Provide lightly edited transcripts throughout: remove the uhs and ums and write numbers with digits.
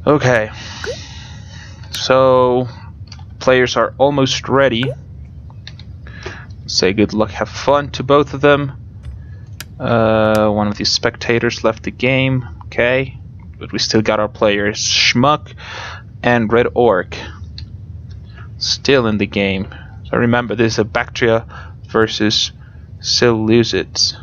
Okay, so players are almost ready. Say good luck, have fun to both of them. One of the spectators left the game, okay, but we still got our players Schmuck and Red Orc still in the game. So remember, this is a Baktria versus Seleucids.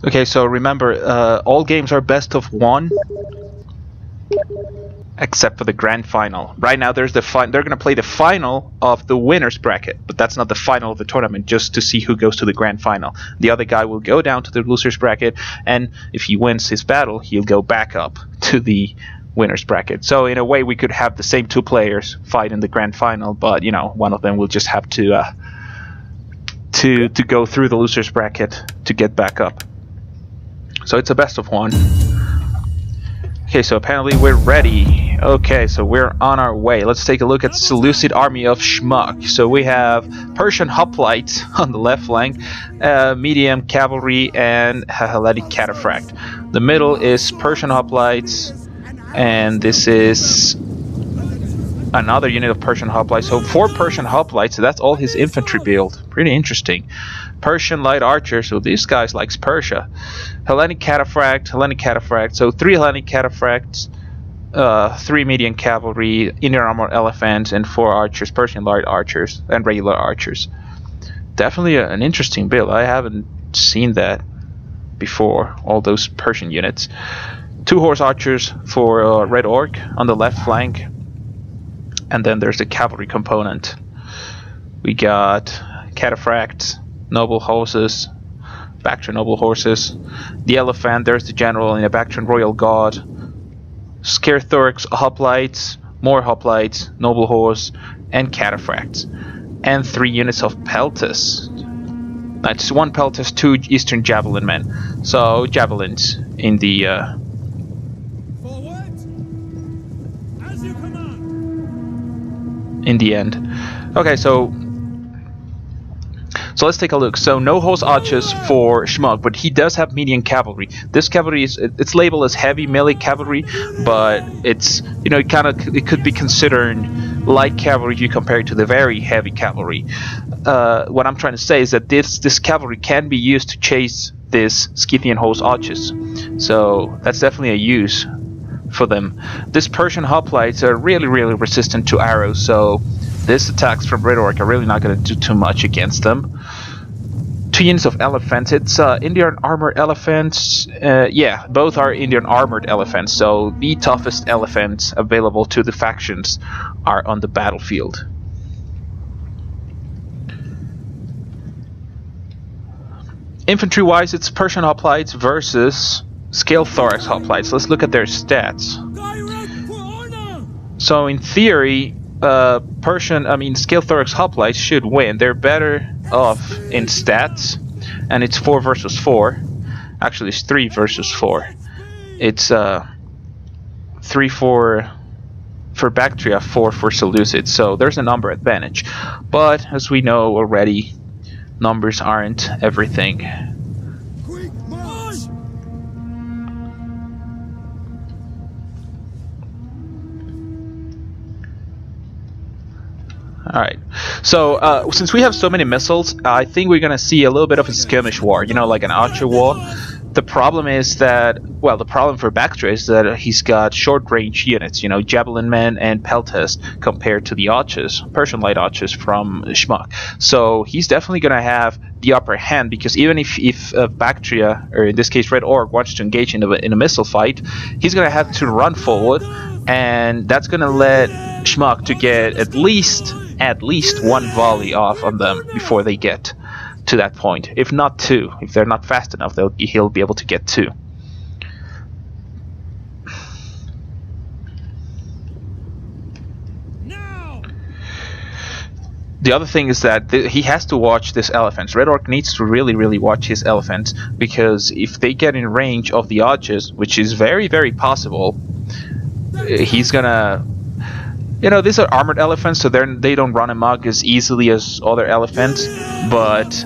Okay, so remember, all games are best of one, except for the grand final. Right now, there's the they're gonna play the final of the winners bracket, but that's not the final of the tournament. Just to see who goes to the grand final. The other guy will go down to the losers bracket, and if he wins his battle, he'll go back up to the winners bracket. So in a way, we could have the same two players fight in the grand final, but you know, one of them will just have to go through the losers bracket to get back up. So it's a best of one. Okay, so apparently we're ready. Okay, so we're on our way. Let's take a look at the Seleucid army of Schmuck. So we have Persian hoplites on the left flank, medium cavalry, and Hellenic cataphract. The middle is Persian hoplites, and this is another unit of Persian hoplites. So 4 Persian hoplites, so that's all his infantry build. Pretty interesting. Persian light archer, so these guys likes Persia. Hellenic cataphract, so 3 Hellenic cataphracts, 3 medium cavalry, Indian armor elephants, and 4 archers, Persian light archers, and regular archers. Definitely an interesting build. I haven't seen that before, all those Persian units. 2 horse archers for Red Orc on the left flank, and then there's the cavalry component. We got cataphracts, noble horses, Bactrian noble horses, the elephant, there's the general in a Bactrian royal guard, Scarthorix hoplites, more hoplites, noble horse, and cataphracts, and 3 units of peltas. That's 1 peltas, 2 eastern javelin men. So javelins in the end. Okay, so let's take a look. So no horse archers for Schmuck, but he does have medium cavalry. This cavalry it's labeled as heavy melee cavalry, but it's, you know, it could be considered light cavalry if you compare it to the very heavy cavalry. What I'm trying to say is that this cavalry can be used to chase this Scythian horse archers. So that's definitely a use for them. This Persian hoplites are really resistant to arrows, so these attacks from Red Orc are really not going to do too much against them. 2 units of elephants. It's Indian armored elephants. Yeah, both are Indian armored elephants, so the toughest elephants available to the factions are on the battlefield. Infantry wise, it's Persian hoplites versus scale thorax hoplites. Let's look at their stats. So in theory, scale thorax hoplites should win. They're better off in stats, and it's 4 versus 4. Actually, it's 3 versus 4. It's 3 for Baktria, 4 for Seleucids. So there's a number advantage. But as we know already, numbers aren't everything. Alright, so since we have so many missiles, I think we're gonna see a little bit of a skirmish war, you know, like an archer war. The problem is that, well, the problem for Baktria is that he's got short range units, you know, javelin men and peltas compared to the archers, Persian light archers from Schmuck. So he's definitely gonna have the upper hand, because even if Baktria, or in this case Red Orc, wants to engage in a missile fight, he's gonna have to run forward, and that's gonna let Schmuck to get at least at least one volley off on them before they get to that point. If not two. If they're not fast enough, he'll be able to get two. The other thing is that he has to watch this elephant. Red Orc needs to really watch his elephants, because if they get in range of the archers, which is very possible, he's gonna... You know, these are armored elephants, so they don't run amok as easily as other elephants, but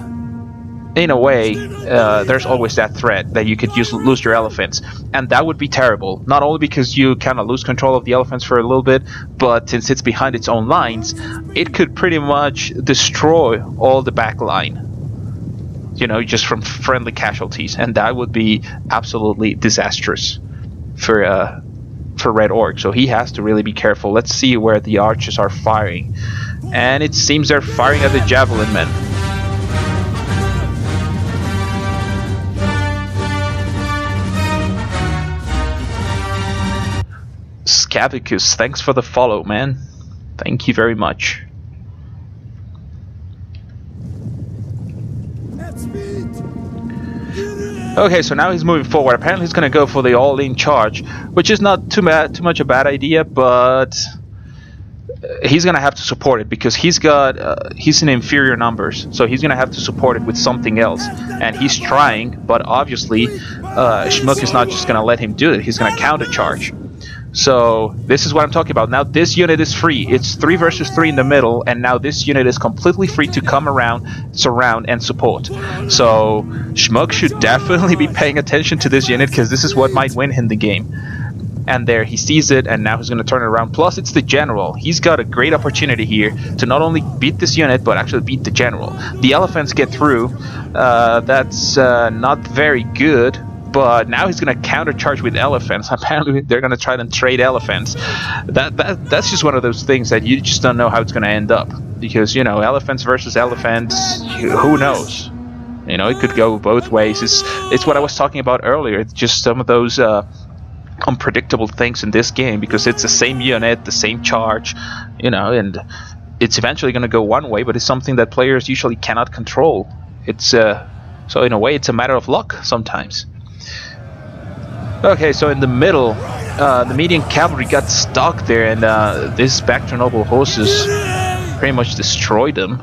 in a way, there's always that threat that you could lose your elephants, and that would be terrible. Not only because you kind of lose control of the elephants for a little bit, but since it's behind its own lines, it could pretty much destroy all the back line. You know, just from friendly casualties, and that would be absolutely disastrous for Red Orc. So he has to really be careful. Let's see where the archers are firing, and it seems they're firing at the javelin men. Scavicus, thanks for the follow, man. Thank you very much. Okay, so now he's moving forward. Apparently he's going to go for the all-in charge, which is not too much a bad idea, but he's going to have to support it, because he's in inferior numbers, so he's going to have to support it with something else. And he's trying, but obviously Schmuck is not just going to let him do it. He's going to counter-charge. So this is what I'm talking about. Now this unit is free. It's 3 versus 3 in the middle, and now this unit is completely free to come around, surround, and support. So Schmuck should definitely be paying attention to this unit, because this is what might win him the game. And there, he sees it, and now he's going to turn it around. Plus, it's the general. He's got a great opportunity here to not only beat this unit, but actually beat the general. The elephants get through. That's not very good. But now he's going to countercharge with elephants. Apparently they're going to try and trade elephants. That's just one of those things that you just don't know how it's going to end up. Because, you know, elephants versus elephants, who knows? You know, it could go both ways. It's what I was talking about earlier. It's just some of those unpredictable things in this game. Because it's the same unit, the same charge, you know, and it's eventually going to go one way. But it's something that players usually cannot control. It's so in a way, it's a matter of luck sometimes. Okay, so in the middle, the median cavalry got stuck there, and this Baktria noble horses pretty much destroyed them.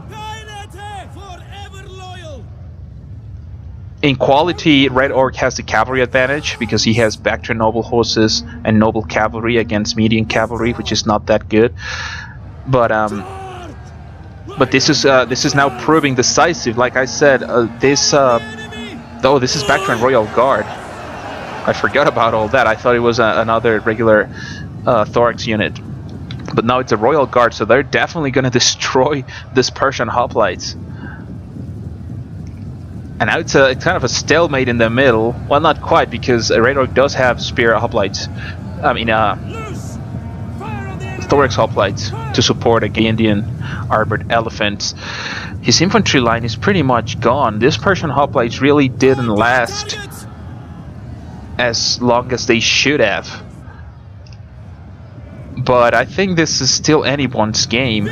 In quality, Red Orc has the cavalry advantage because he has Baktria noble horses and noble cavalry against median cavalry, which is not that good. But this is now proving decisive. Like I said, this is Baktria Royal Guard. I forgot about all that. I thought it was another regular thorax unit. But now it's a Royal Guard, so they're definitely going to destroy this Persian hoplites. And now it's kind of a stalemate in the middle. Well, not quite, because Red Orc does have spear hoplites. I mean, thorax hoplites to support against Indian armored elephants. His infantry line is pretty much gone. This Persian hoplites really didn't last as long as they should have. But I think this is still anyone's game.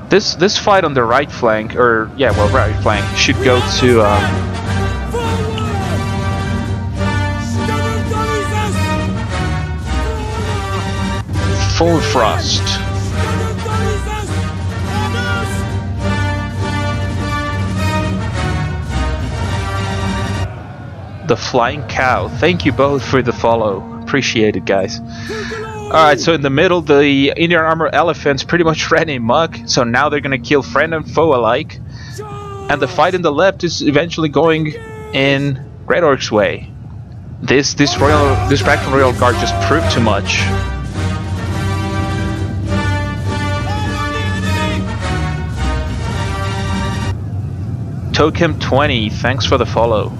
This fight on the right flank, or yeah, well, right flank, should go to full thrust. The Flying Cow. Thank you both for the follow. Appreciate it, guys. Alright, so in the middle, the Indian armor elephants pretty much ran amok, so now they're gonna kill friend and foe alike. And the fight in the left is eventually going in Red Orc's way. This Baktria Royal Guard just proved too much. Tokem20, thanks for the follow.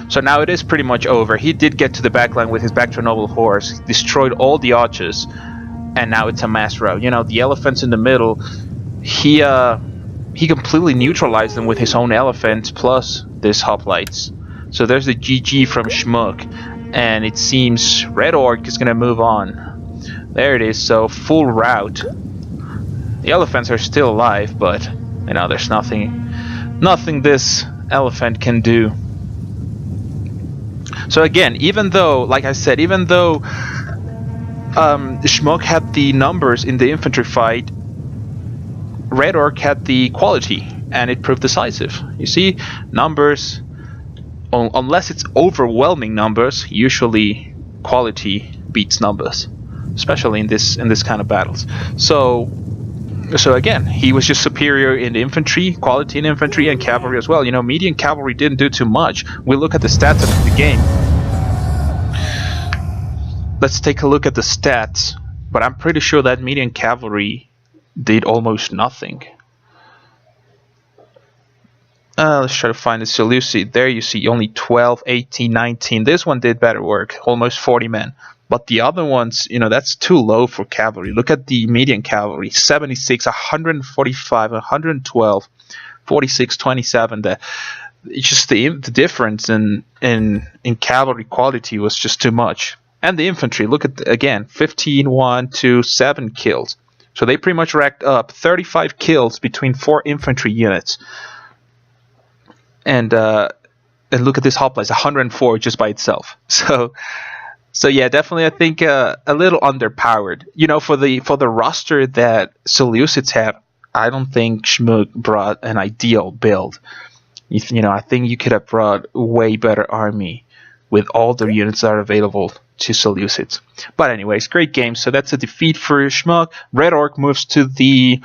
So now it is pretty much over. He did get to the backline with his Baktria noble horse, destroyed all the archers, and now it's a mass rout. You know, the elephants in the middle, he completely neutralized them with his own elephants plus this hoplites. So there's the GG from Schmuck. And it seems Red Orc is gonna move on. There it is, so full rout. The elephants are still alive, but you know, there's nothing this elephant can do. So again, even though, like I said, even though Schmuck had the numbers in the infantry fight, Red Orc had the quality, and it proved decisive. You see, numbers, unless it's overwhelming numbers, usually quality beats numbers, especially in this kind of battles. So again, he was just superior in infantry, quality in infantry, and cavalry as well. You know, median cavalry didn't do too much. We look at the stats of the game. Let's take a look at the stats, but I'm pretty sure that median cavalry did almost nothing. Let's try to find the Seleucid. There you see only 12, 18, 19. This one did better work, almost 40 men. But the other ones, you know, that's too low for cavalry. Look at the median cavalry: 76, 145, 112, 46, 27. It's just the difference in cavalry quality was just too much. And the infantry, look at again, 15, 1, 2, 7 kills. So they pretty much racked up 35 kills between 4 infantry units. And look at this hoplite, 104 just by itself. So yeah, definitely I think a little underpowered. You know, for the roster that Seleucids have, I don't think Schmuck brought an ideal build. You know, I think you could have brought a way better army with all the units that are available to Seleucids. But anyways, great game. So that's a defeat for Schmuck. Red Orc moves to the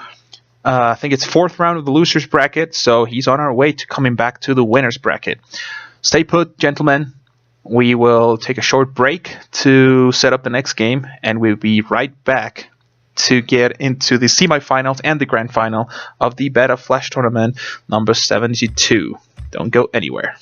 I think it's 4th round of the losers bracket, so he's on our way to coming back to the winners bracket. Stay put, gentlemen. We will take a short break to set up the next game, and we'll be right back to get into the semifinals and the grand final of the Beta Flash Tournament number 72. Don't go anywhere.